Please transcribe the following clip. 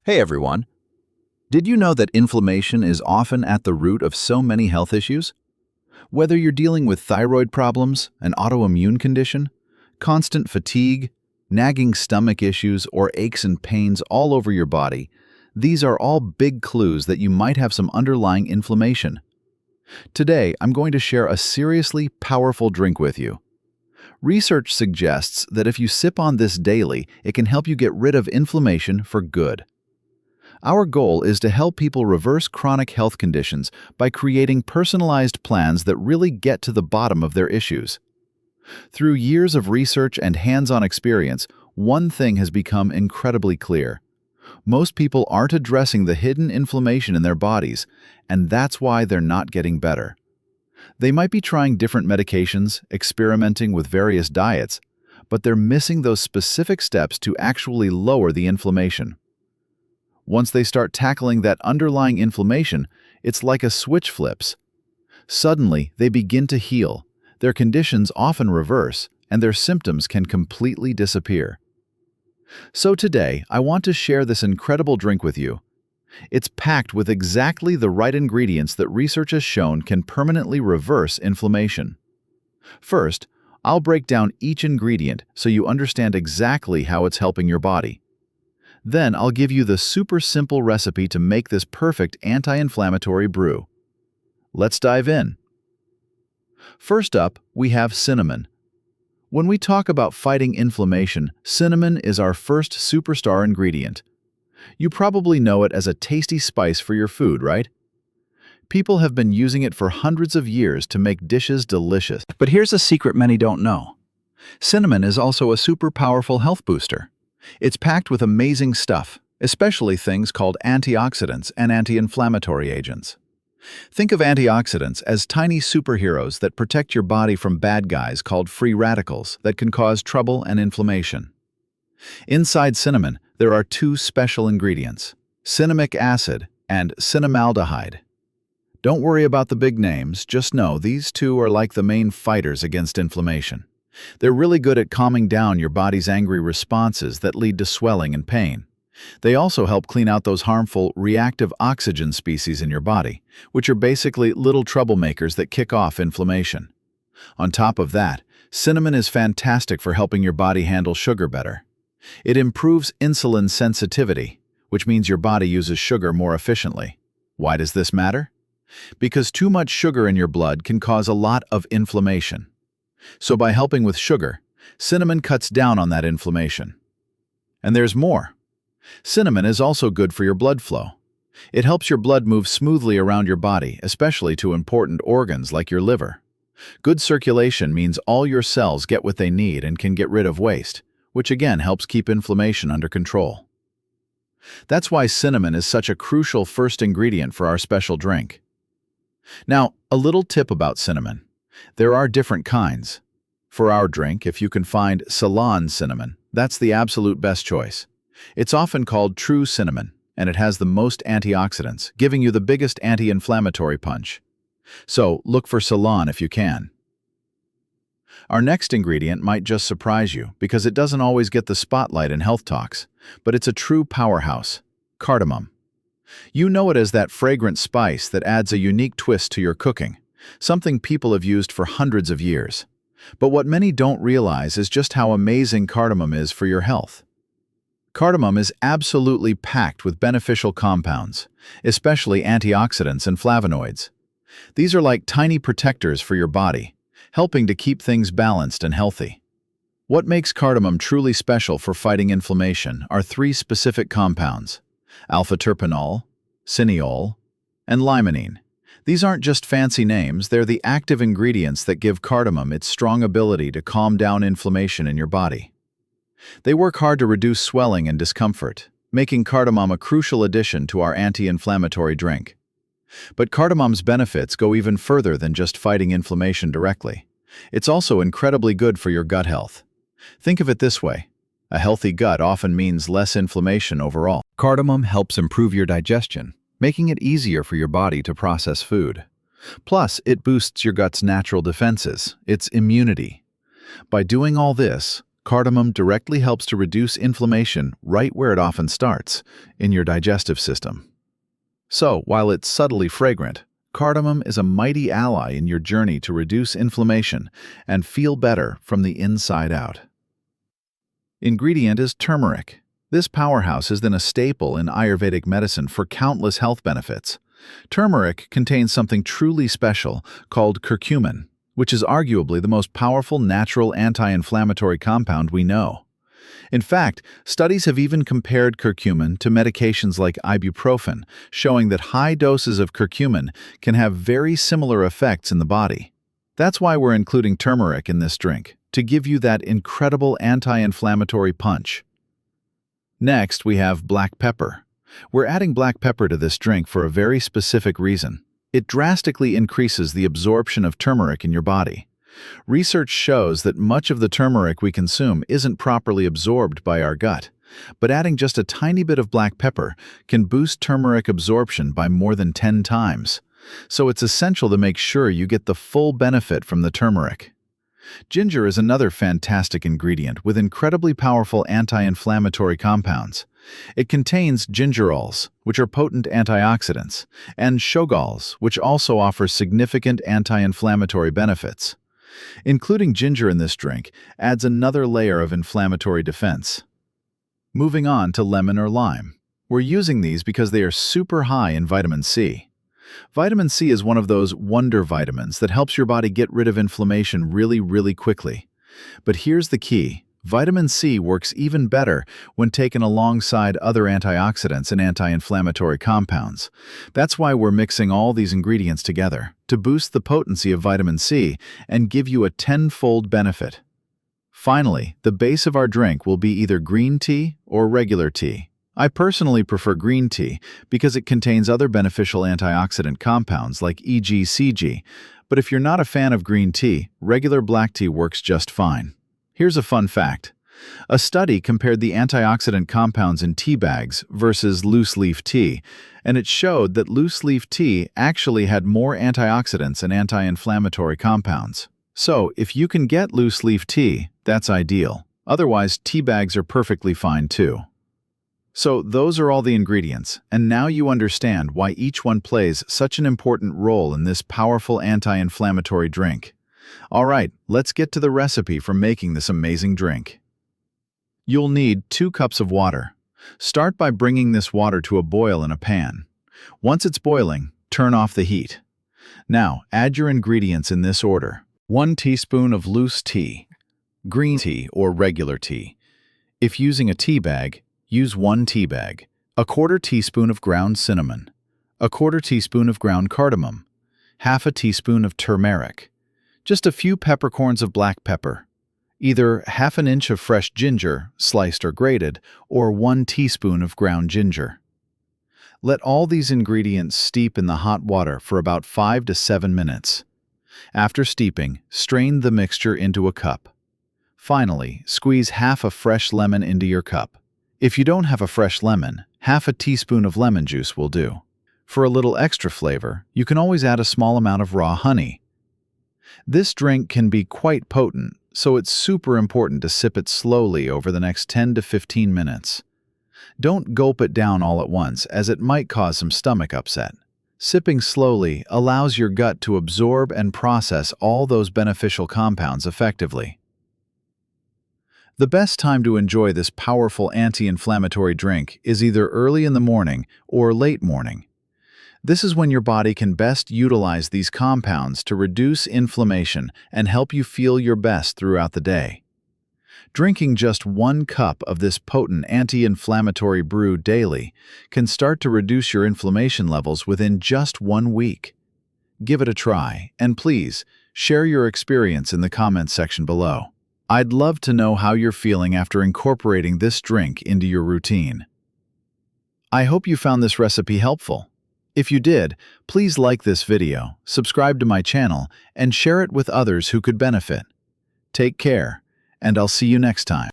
Hey everyone! Did you know that inflammation is often at the root of so many health issues? Whether you're dealing with thyroid problems, an autoimmune condition, constant fatigue, nagging stomach issues, or aches and pains all over your body, these are all big clues that you might have some underlying inflammation. Today, I'm going to share a seriously powerful drink with you. Research suggests that if you sip on this daily, it can help you get rid of inflammation for good. Our goal is to help people reverse chronic health conditions by creating personalized plans that really get to the bottom of their issues. Through years of research and hands-on experience, one thing has become incredibly clear. Most people aren't addressing the hidden inflammation in their bodies, and that's why they're not getting better. They might be trying different medications, experimenting with various diets, but they're missing those specific steps to actually lower the inflammation. Once they start tackling that underlying inflammation, it's like a switch flips. Suddenly, they begin to heal, their conditions often reverse, and their symptoms can completely disappear. So today, I want to share this incredible drink with you. It's packed with exactly the right ingredients that research has shown can permanently reverse inflammation. First, I'll break down each ingredient so you understand exactly how it's helping your body. Then I'll give you the super simple recipe to make this perfect anti-inflammatory brew. Let's dive in. First up, we have cinnamon. When we talk about fighting inflammation, cinnamon is our first superstar ingredient. You probably know it as a tasty spice for your food, right? People have been using it for hundreds of years to make dishes delicious. But here's a secret many don't know. Cinnamon is also a super powerful health booster. It's packed with amazing stuff, especially things called antioxidants and anti-inflammatory agents. Think of antioxidants as tiny superheroes that protect your body from bad guys called free radicals that can cause trouble and inflammation. Inside cinnamon, there are two special ingredients, cinnamic acid and cinnamaldehyde. Don't worry about the big names, just know these two are like the main fighters against inflammation. They're really good at calming down your body's angry responses that lead to swelling and pain. They also help clean out those harmful reactive oxygen species in your body, which are basically little troublemakers that kick off inflammation. On top of that, cinnamon is fantastic for helping your body handle sugar better. It improves insulin sensitivity, which means your body uses sugar more efficiently. Why does this matter? Because too much sugar in your blood can cause a lot of inflammation. So by helping with sugar, cinnamon cuts down on that inflammation. And there's more. Cinnamon is also good for your blood flow. It helps your blood move smoothly around your body, especially to important organs like your liver. Good circulation means all your cells get what they need and can get rid of waste, which again helps keep inflammation under control. That's why cinnamon is such a crucial first ingredient for our special drink. Now, a little tip about cinnamon. There are different kinds. For our drink, if you can find Ceylon cinnamon, that's the absolute best choice. It's often called true cinnamon, and it has the most antioxidants, giving you the biggest anti-inflammatory punch. So, look for Ceylon if you can. Our next ingredient might just surprise you because it doesn't always get the spotlight in health talks, but it's a true powerhouse: cardamom. You know it as that fragrant spice that adds a unique twist to your cooking, something people have used for hundreds of years. But what many don't realize is just how amazing cardamom is for your health. Cardamom is absolutely packed with beneficial compounds, especially antioxidants and flavonoids. These are like tiny protectors for your body, helping to keep things balanced and healthy. What makes cardamom truly special for fighting inflammation are three specific compounds: alpha-terpenol, cineol, and limonene. These aren't just fancy names, they're the active ingredients that give cardamom its strong ability to calm down inflammation in your body. They work hard to reduce swelling and discomfort, making cardamom a crucial addition to our anti-inflammatory drink. But cardamom's benefits go even further than just fighting inflammation directly. It's also incredibly good for your gut health. Think of it this way: a healthy gut often means less inflammation overall. Cardamom helps improve your digestion, making it easier for your body to process food. Plus, it boosts your gut's natural defenses, its immunity. By doing all this, Cardamom directly helps to reduce inflammation right where it often starts, in your digestive system. So, while it's subtly fragrant, cardamom is a mighty ally in your journey to reduce inflammation and feel better from the inside out. Ingredient is turmeric. This powerhouse has been a staple in Ayurvedic medicine for countless health benefits. Turmeric contains something truly special called curcumin, which is arguably the most powerful natural anti-inflammatory compound we know. In fact, studies have even compared curcumin to medications like ibuprofen, showing that high doses of curcumin can have very similar effects in the body. That's why we're including turmeric in this drink, to give you that incredible anti-inflammatory punch. Next, we have black pepper. We're adding black pepper to this drink for a very specific reason. It drastically increases the absorption of turmeric in your body. Research shows that much of the turmeric we consume isn't properly absorbed by our gut, but adding just a tiny bit of black pepper can boost turmeric absorption by more than 10 times. So it's essential to make sure you get the full benefit from the turmeric. Ginger is another fantastic ingredient with incredibly powerful anti-inflammatory compounds. It contains gingerols, which are potent antioxidants, and shogols, which also offer significant anti-inflammatory benefits. Including ginger in this drink adds another layer of inflammatory defense. Moving on to lemon or lime. We're using these because they are super high in vitamin C. Vitamin C is one of those wonder vitamins that helps your body get rid of inflammation really quickly. But here's the key. Vitamin C works even better when taken alongside other antioxidants and anti-inflammatory compounds. That's why we're mixing all these ingredients together, to boost the potency of vitamin C and give you a tenfold benefit. Finally, the base of our drink will be either green tea or regular tea. I personally prefer green tea because it contains other beneficial antioxidant compounds like EGCG, but if you're not a fan of green tea, regular black tea works just fine. Here's a fun fact. A study compared the antioxidant compounds in tea bags versus loose-leaf tea, and it showed that loose-leaf tea actually had more antioxidants and anti-inflammatory compounds. So, if you can get loose-leaf tea, that's ideal. Otherwise, tea bags are perfectly fine too. So those are all the ingredients, and now you understand why each one plays such an important role in this powerful anti-inflammatory drink. All right, let's get to the recipe for making this amazing drink. You'll need 2 cups of water. Start by bringing this water to a boil in a pan. Once it's boiling, turn off the heat. Now, add your ingredients in this order. 1 teaspoon of loose tea, green tea or regular tea. If using a tea bag, use 1 tea bag, 1/4 teaspoon of ground cinnamon, 1/4 teaspoon of ground cardamom, 1/2 teaspoon of turmeric, just a few peppercorns of black pepper, either 1/2 inch of fresh ginger, sliced or grated, or 1 teaspoon of ground ginger. Let all these ingredients steep in the hot water for about 5 to 7 minutes. After steeping, strain the mixture into a cup. Finally, squeeze 1/2 a fresh lemon into your cup. If you don't have a fresh lemon, 1/2 teaspoon of lemon juice will do. For a little extra flavor, you can always add a small amount of raw honey. This drink can be quite potent, so it's super important to sip it slowly over the next 10 to 15 minutes. Don't gulp it down all at once, as it might cause some stomach upset. Sipping slowly allows your gut to absorb and process all those beneficial compounds effectively. The best time to enjoy this powerful anti-inflammatory drink is either early in the morning or late morning. This is when your body can best utilize these compounds to reduce inflammation and help you feel your best throughout the day. Drinking just 1 cup of this potent anti-inflammatory brew daily can start to reduce your inflammation levels within just 1 week. Give it a try, and please, share your experience in the comments section below. I'd love to know how you're feeling after incorporating this drink into your routine. I hope you found this recipe helpful. If you did, please like this video, subscribe to my channel, and share it with others who could benefit. Take care, and I'll see you next time.